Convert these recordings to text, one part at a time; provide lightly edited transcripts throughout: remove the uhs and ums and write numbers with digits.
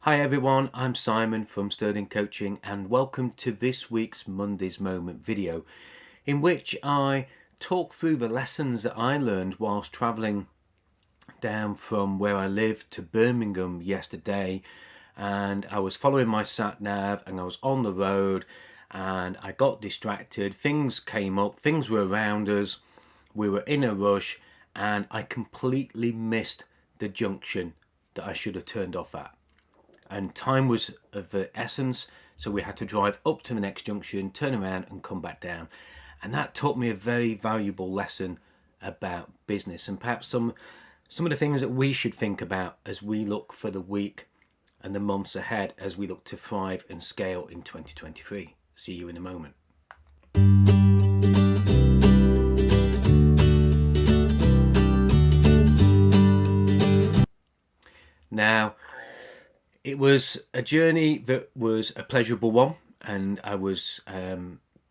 Hi everyone, I'm Simon from Sterling Coaching and welcome to this week's Monday's Moment video in which I talk through the lessons that I learned whilst travelling down from where I live to Birmingham yesterday. And I was following my sat nav and I was on the road and I got distracted. Things came up, things were around us, we were in a rush and I completely missed the junction that I should have turned off at. And time was of the essence, so we had to drive up to the next junction, turn around and come back down. And that taught me a very valuable lesson about business and perhaps some of the things that we should think about as we look for the week and the months ahead as we look to thrive and scale in 2023. See you in a moment. Now, it was a journey that was a pleasurable one, and I was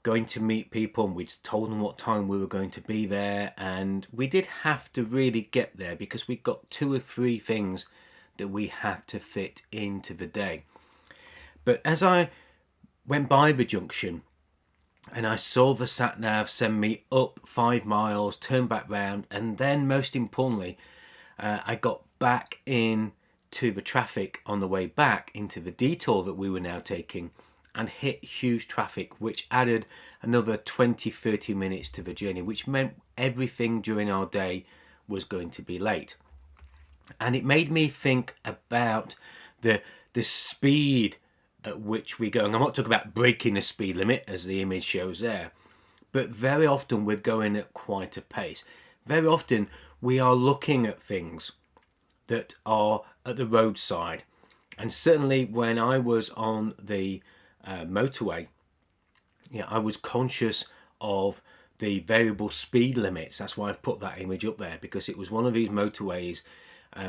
going to meet people and we'd told them what time we were going to be there, and we did have to really get there because we got 2 or 3 things that we had to fit into the day. But as I went by the junction and I saw the sat nav send me up 5 miles, turn back round, and then most importantly I got back in to the traffic on the way back into the detour that we were now taking and hit huge traffic, which added another 20-30 minutes to the journey, which meant everything during our day was going to be late. And it made me think about the speed at which we go. And I'm not talking about breaking the speed limit as the image shows there, but very often we're going at quite a pace. Very often we are looking at things that are at the roadside, and certainly when I was on the motorway, I was conscious of the variable speed limits. That's why I've put that image up there, because it was one of these motorways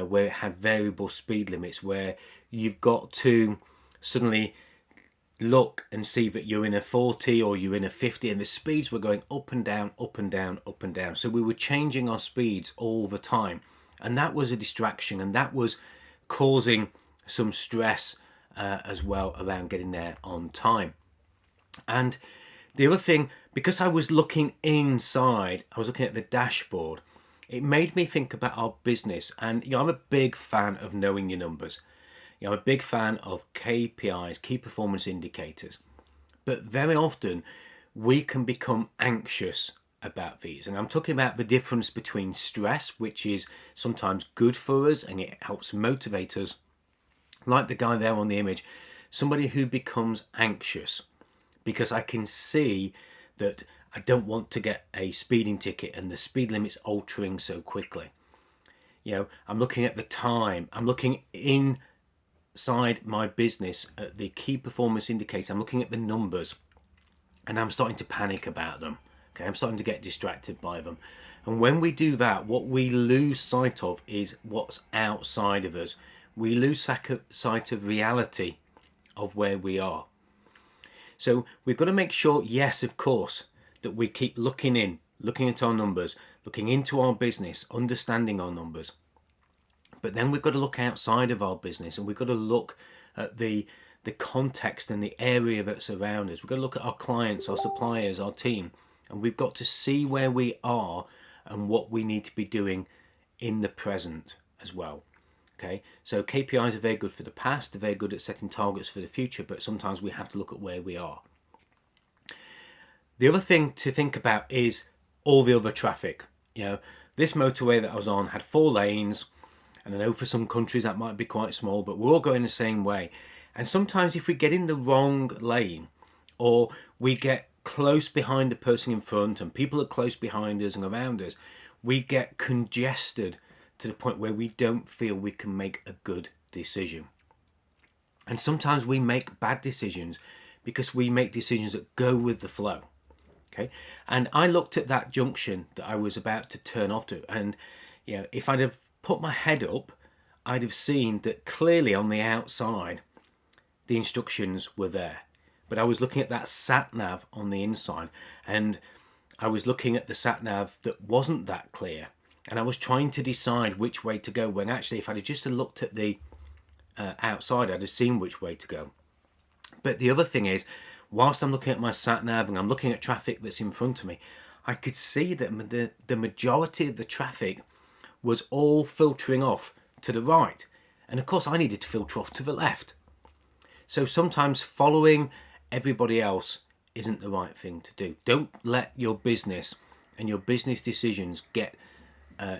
where it had variable speed limits, where you've got to suddenly look and see that you're in a 40 or you're in a 50, and the speeds were going up and down, up and down, up and down. So we were changing our speeds all the time. And that was a distraction, and that was causing some stress as well around getting there on time. And the other thing, because I was looking inside, I was looking at the dashboard, it made me think about our business. And I'm a big fan of knowing your numbers. I'm a big fan of KPIs, key performance indicators. But very often we can become anxious about these, and I'm talking about the difference between stress, which is sometimes good for us and it helps motivate us, like the guy there on the image, somebody who becomes anxious because I can see that I don't want to get a speeding ticket and the speed limit's altering so quickly. I'm looking at the time, I'm looking inside my business at the key performance indicator, I'm looking at the numbers, and I'm starting to panic about them. Okay, I'm starting to get distracted by them. And when we do that, what we lose sight of is what's outside of us. We lose sight of reality of where we are. So we've got to make sure, yes, of course, that we keep looking at our numbers, looking into our business, understanding our numbers. But then we've got to look outside of our business, and we've got to look at the context and the area that's around us. We've got to look at our clients, our suppliers, our team. And we've got to see where we are and what we need to be doing in the present as well. Okay, so KPIs are very good for the past, they're very good at setting targets for the future, but sometimes we have to look at where we are. The other thing to think about is all the other traffic. This motorway that I was on had 4 lanes, and I know for some countries that might be quite small, but we're all going the same way. And sometimes if we get in the wrong lane, or we get close behind the person in front and people are close behind us and around us, we get congested to the point where we don't feel we can make a good decision. And sometimes we make bad decisions because we make decisions that go with the flow. Okay, and I looked at that junction that I was about to turn off to, and if I'd have put my head up, I'd have seen that clearly on the outside the instructions were there. But I was looking at that sat nav on the inside, and I was looking at the sat nav that wasn't that clear, and I was trying to decide which way to go, when actually if I'd just looked at the outside, I'd have seen which way to go. But the other thing is, whilst I'm looking at my sat nav and I'm looking at traffic that's in front of me, I could see that the majority of the traffic was all filtering off to the right. And of course, I needed to filter off to the left. So sometimes following everybody else isn't the right thing to do. Don't let your business and your business decisions get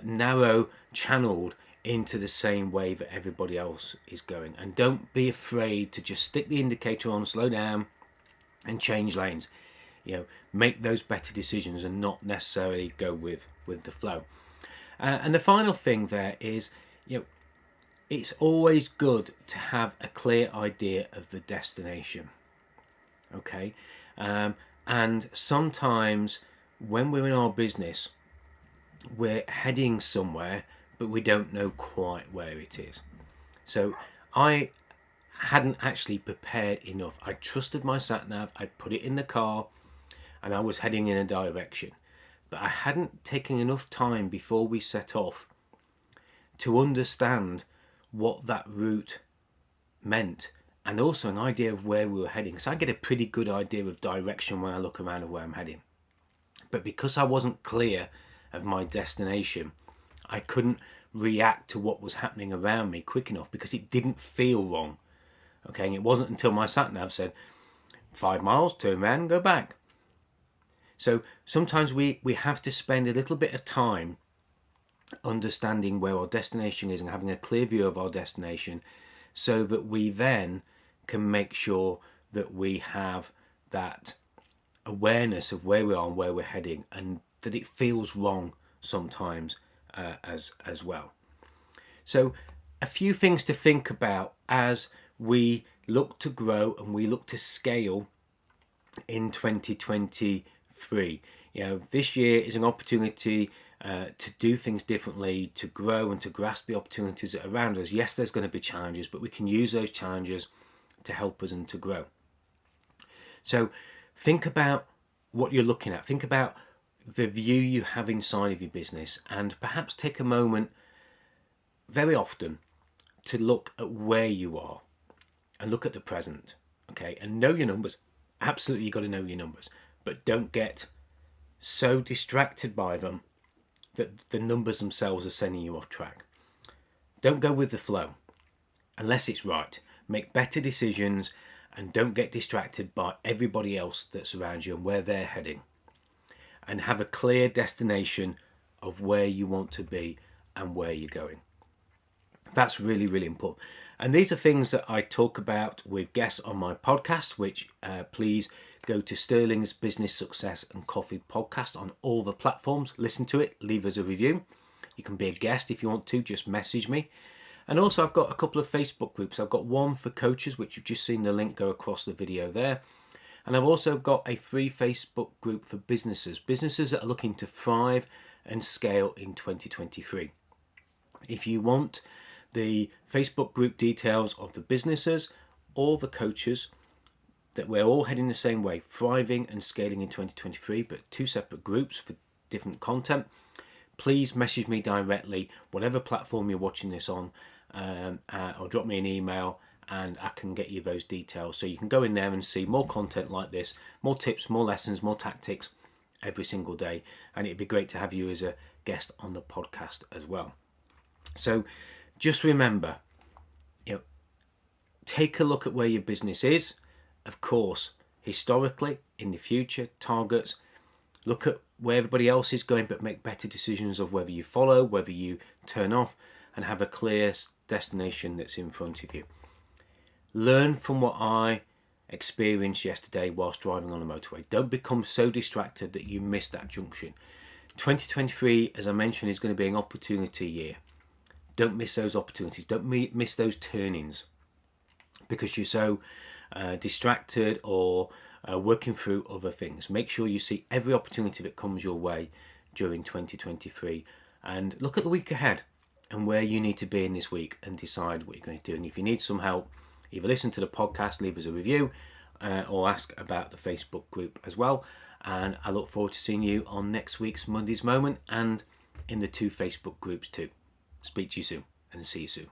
narrow channeled into the same way that everybody else is going. And don't be afraid to just stick the indicator on, slow down and change lanes. Make those better decisions and not necessarily go with the flow. And the final thing there is, it's always good to have a clear idea of the destination. Okay, and sometimes when we're in our business, we're heading somewhere, but we don't know quite where it is. So I hadn't actually prepared enough. I trusted my sat nav, I put it in the car, and I was heading in a direction. But I hadn't taken enough time before we set off to understand what that route meant, and also an idea of where we were heading. So I get a pretty good idea of direction when I look around and where I'm heading. But because I wasn't clear of my destination, I couldn't react to what was happening around me quick enough because it didn't feel wrong. Okay, and it wasn't until my sat nav said 5 miles, turn around and go back. So sometimes we have to spend a little bit of time understanding where our destination is and having a clear view of our destination, so that we then can make sure that we have that awareness of where we are and where we're heading, and that it feels wrong sometimes as well. So a few things to think about as we look to grow and we look to scale in 2023. This year is an opportunity to do things differently, to grow and to grasp the opportunities that are around us. Yes, there's going to be challenges, but we can use those challenges to help us and to grow. So think about what you're looking at. Think about the view you have inside of your business, and perhaps take a moment very often to look at where you are and look at the present. Okay, and know your numbers. Absolutely, you've got to know your numbers, but don't get so distracted by them that the numbers themselves are sending you off track. Don't go with the flow unless it's right. Make better decisions and don't get distracted by everybody else that's around you and where they're heading. And have a clear destination of where you want to be and where you're going. That's really, really important. And these are things that I talk about with guests on my podcast, which please go to Sterling's Business Success and Coffee podcast on all the platforms. Listen to it, leave us a review. You can be a guest if you want to, just message me. And also I've got a couple of Facebook groups. I've got one for coaches, which you've just seen the link go across the video there. And I've also got a free Facebook group for businesses that are looking to thrive and scale in 2023. If you want the Facebook group details of the businesses or the coaches, that we're all heading the same way, thriving and scaling in 2023, but two separate groups for different content, please message me directly, whatever platform you're watching this on, or drop me an email and I can get you those details. So you can go in there and see more content like this, more tips, more lessons, more tactics every single day. And it'd be great to have you as a guest on the podcast as well. So just remember, take a look at where your business is. Of course, historically, in the future, targets, look at where everybody else is going, but make better decisions of whether you follow, whether you turn off, and have a clear destination that's in front of you. Learn from what I experienced yesterday whilst driving on the motorway. Don't become so distracted that you miss that junction. 2023, as I mentioned, is going to be an opportunity year. Don't miss those opportunities. Don't miss those turnings because you're so distracted or working through other things. Make sure you see every opportunity that comes your way during 2023 and look at the week ahead and where you need to be in this week and decide what you're going to do. And if you need some help, either listen to the podcast, leave us a review, or ask about the Facebook group as well. And I look forward to seeing you on next week's Monday's Moment and in the two Facebook groups too. Speak to you soon and see you soon.